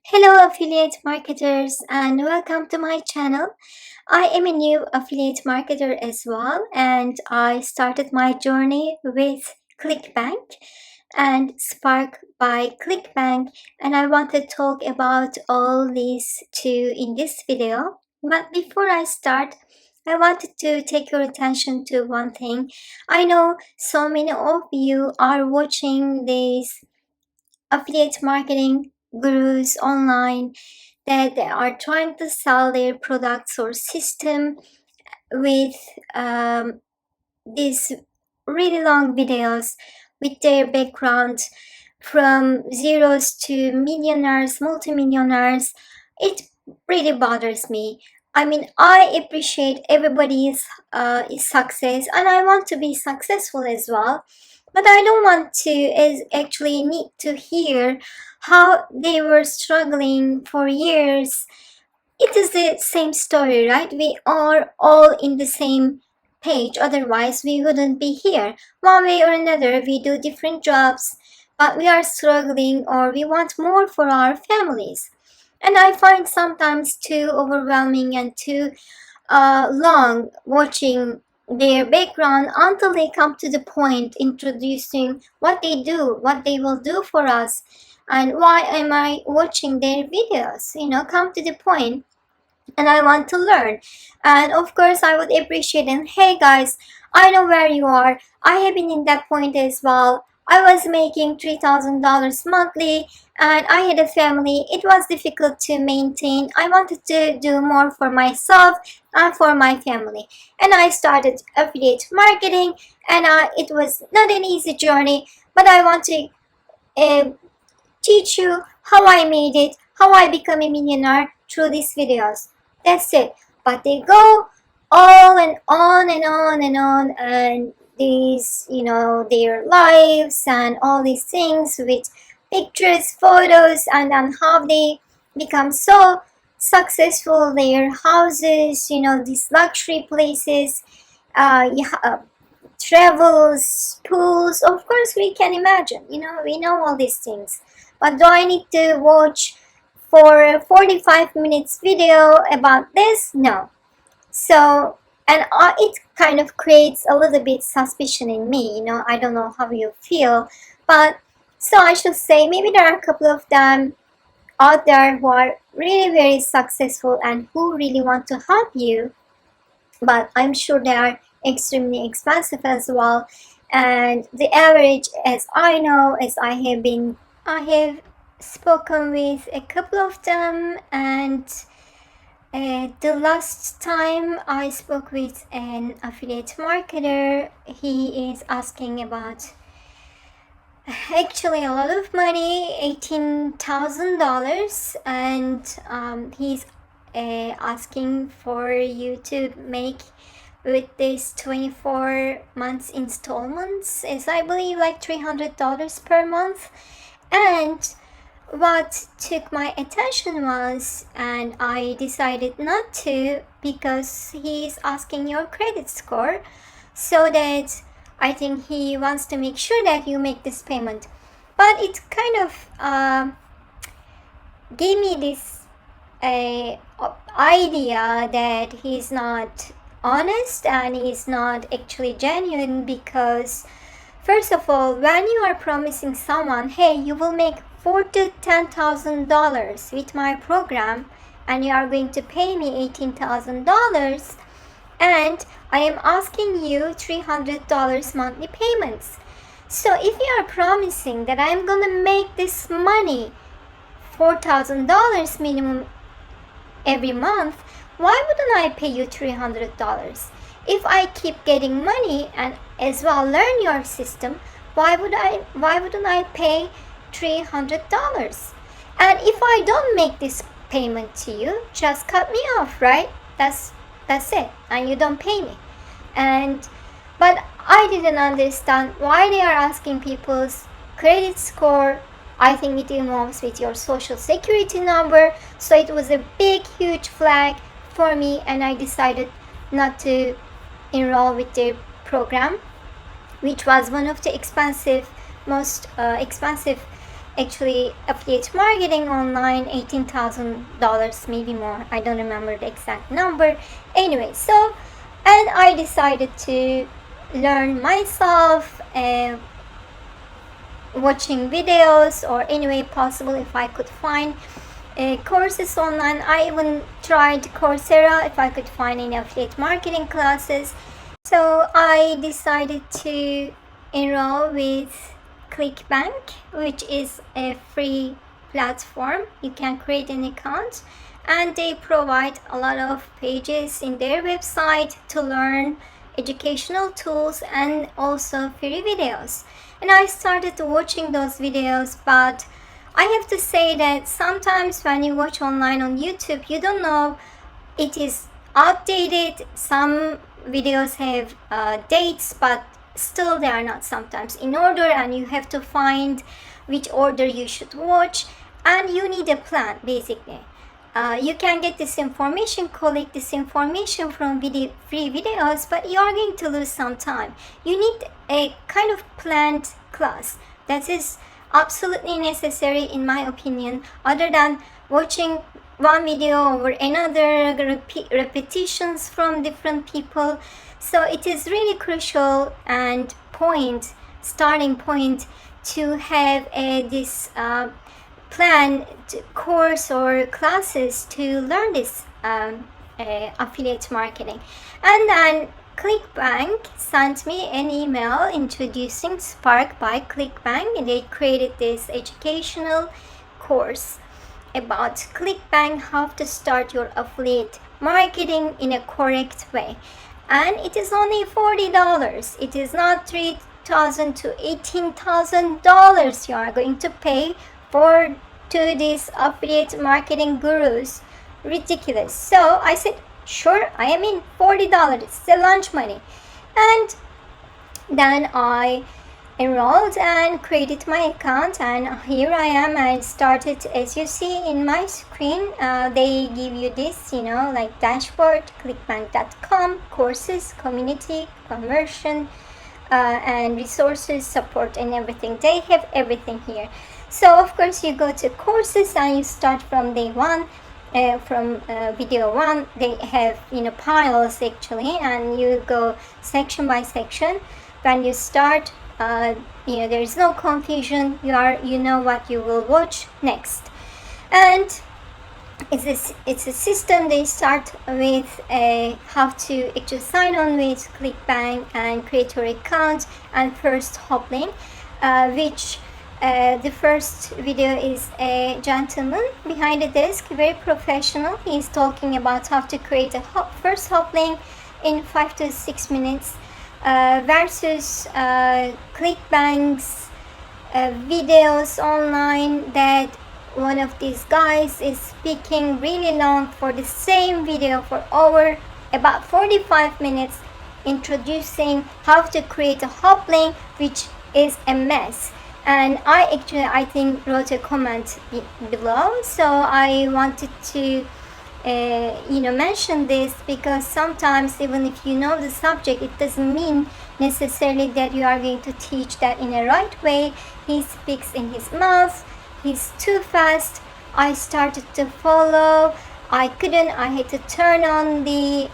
Hello, affiliate marketers, and welcome to my channel. I am a new affiliate marketer as well, and I started my journey with Clickbank and Spark by Clickbank, and I want to talk about all these too in this video. But before I start, I wanted to take your attention to one thing. I know so many of you are watching these affiliate marketing gurus online that they are trying to sell their products or system with these really long videos with their background from zeros to millionaires, multimillionaires. It really bothers me. I mean, I appreciate everybody's success and I want to be successful as well. But I don't want to is actually need to hear how they were struggling for years. It is the same story, right? We are all in the same page, otherwise we wouldn't be here. One way or another, we do different jobs, but we are struggling or we want more for our families. And I find sometimes too overwhelming and too long watching their background until they come to the point introducing what they do, what they will do for us, and why am I watching their videos. Come to the point, and I want to learn. And of course, I would appreciate it. And hey guys, I know where you are. I have been in that point as well. I was making $3,000 monthly and I had a family. It was difficult to maintain. I wanted to do more for myself and for my family. And I started affiliate marketing, and it was not an easy journey, but I want to uh, teach you how I made it, how I become a millionaire through these videos. That's it. But they go all and on and on and on, and these, their lives and all these things with pictures, photos, and then how they become so successful, their houses, these luxury places, travels, pools. Of course, we can imagine. We know all these things. But do I need to watch for a 45 minutes video about this? No. So, and it kind of creates a little bit suspicion in me. I don't know how you feel, but so I should say maybe there are a couple of them out there who are really very successful and who really want to help you, but I'm sure they are extremely expensive as well. And the average, as I know, as I have spoken with a couple of them, and the last time I spoke with an affiliate marketer, he is asking about actually a lot of money, $18,000, and he's asking for you to make with this 24 months installments is I believe like $300 per month. And what took my attention was, and I decided not to because he's asking your credit score, so that I think he wants to make sure that you make this payment. But it kind of gave me this idea that he's not honest and he's not actually genuine, because first of all, when you are promising someone, hey, you will make $4,000 to $10,000 with my program and you are going to pay me $18,000, and I am asking you $300 monthly payments. So if you are promising that I am gonna make this money, $4,000 minimum every month, why wouldn't I pay you $300? If I keep getting money and as well learn your system, why wouldn't I pay $300? And if I don't make this payment to you, just cut me off, right? That's it, and you don't pay me. And but I didn't understand why they are asking people's credit score. I think it involves with your social security number. So it was a big, huge flag for me, and I decided not to enroll with their program, which was one of the most expensive actually affiliate marketing online, $18,000, maybe more. I don't remember the exact number. Anyway, so, and I decided to learn myself, watching videos, or any way possible if I could find courses online. I even tried Coursera if I could find any affiliate marketing classes. So I decided to enroll with Clickbank, which is a free platform. You can create an account, and they provide a lot of pages in their website to learn educational tools and also free videos. And I started watching those videos, but I have to say that sometimes when you watch online on YouTube, you don't know, it is outdated. Some videos have dates, but still they are not sometimes in order, and you have to find which order you should watch, and you need a plan basically. You can get this information, collect this information from free videos, but you are going to lose some time. You need a kind of planned class. That is absolutely necessary in my opinion, other than watching one video over another, repetitions from different people. So it is really crucial and starting point to have this plan course or classes to learn this affiliate marketing. And then Clickbank sent me an email introducing Spark by Clickbank, and they created this educational course about Clickbank, how to start your affiliate marketing in a correct way. And it is only $40. It is not $3,000 to $18,000 you are going to pay to these affiliate marketing gurus. Ridiculous. So I said, sure, I am in. $40. It's the lunch money. And then I enrolled and created my account, and here I am. I started, as you see in my screen, they give you this, like dashboard, clickbank.com, courses, community, conversion, and resources, support, and everything. They have everything here. So of course you go to courses and you start from day one. From video 1, they have piles actually, and you go section by section. When you start, there is no confusion. You know what you will watch next, and it's a system. They start with how to actually sign on with Clickbank and create your account, and first hoplink, which the first video is a gentleman behind the desk, very professional. He's talking about how to create a first hoplink in 5 to 6 minutes versus Clickbank's videos online, that one of these guys is speaking really long for the same video for over about 45 minutes, introducing how to create a hoplink, which is a mess. And I think wrote a comment below, so I wanted to mention this, because sometimes even if you know the subject, it doesn't mean necessarily that you are going to teach that in a right way. He speaks in his mouth, he's too fast. I started to follow, I had to turn on the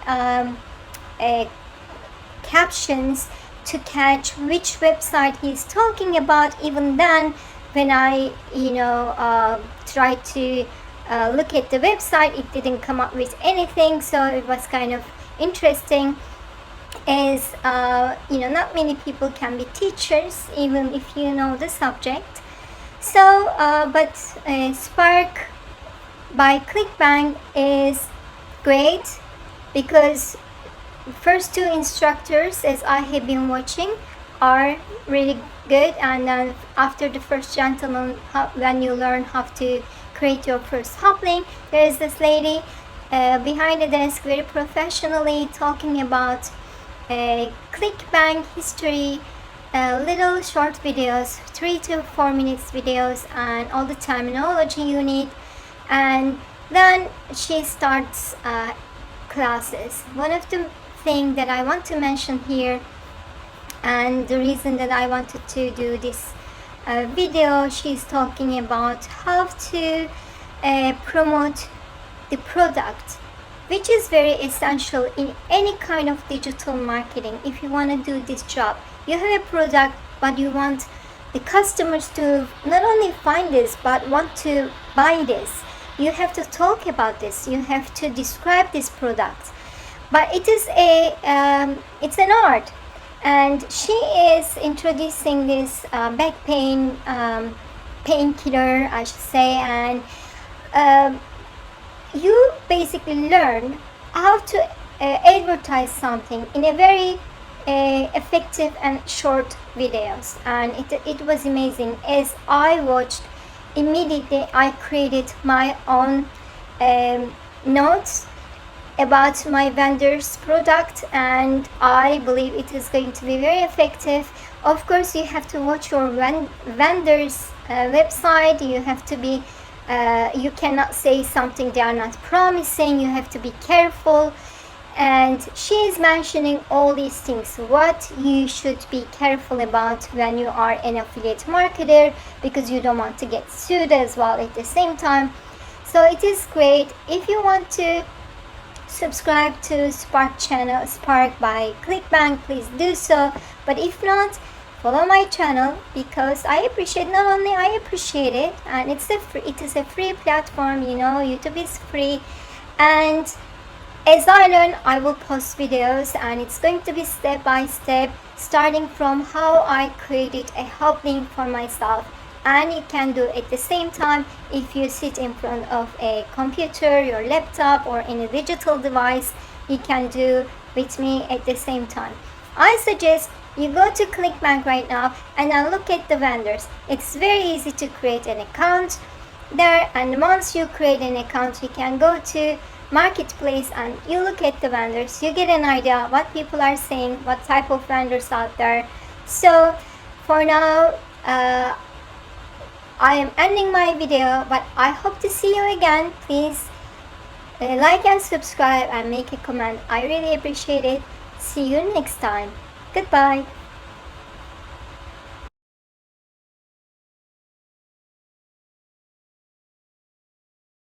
captions to catch which website he's talking about. Even then, when I tried to look at the website, it didn't come up with anything. So it was kind of interesting, as not many people can be teachers even if you know the subject. So but Spark by Clickbank is great, because first two instructors, as I have been watching, are really good. And then after the first gentleman, when you learn how to create your first hoplink, there is this lady behind the desk, very professionally talking about Clickbank history, little short videos, 3 to 4 minutes videos, and all the terminology you need. And then she starts classes. One of the thing that I want to mention here, and the reason that I wanted to do this video, she's talking about how to promote the product, which is very essential in any kind of digital marketing. If you want to do this job, you have a product, but you want the customers to not only find this but want to buy this. You have to talk about this. You have to describe this product. But it is it's an art, and she is introducing this back pain painkiller, I should say, and you basically learn how to advertise something in a very effective and short videos, and it was amazing. As I watched, immediately I created my own notes about my vendor's product, and I believe it is going to be very effective. Of course, you have to watch your vendor's website. You have to be you cannot say something they are not promising. You have to be careful, and she is mentioning all these things, what you should be careful about when you are an affiliate marketer, because you don't want to get sued as well at the same time. So it is great. If you want to subscribe to Spark channel, Spark by Clickbank, please do so. But if not, follow my channel, because I appreciate, not only I appreciate it, and it is a free platform, you know, YouTube is free, and as I learn, I will post videos, and it's going to be step by step, starting from how I created a hoplink for myself. And you can do at the same time if you sit in front of a computer, your laptop, or in a digital device. You can do with me at the same time. I suggest you go to Clickbank right now and now look at the vendors. It's very easy to create an account there, and once you create an account, you can go to marketplace and you look at the vendors. You get an idea what people are saying, what type of vendors out there. So for now, I am ending my video, but I hope to see you again. Please like and subscribe and make a comment. I really appreciate it. See you next time. Goodbye.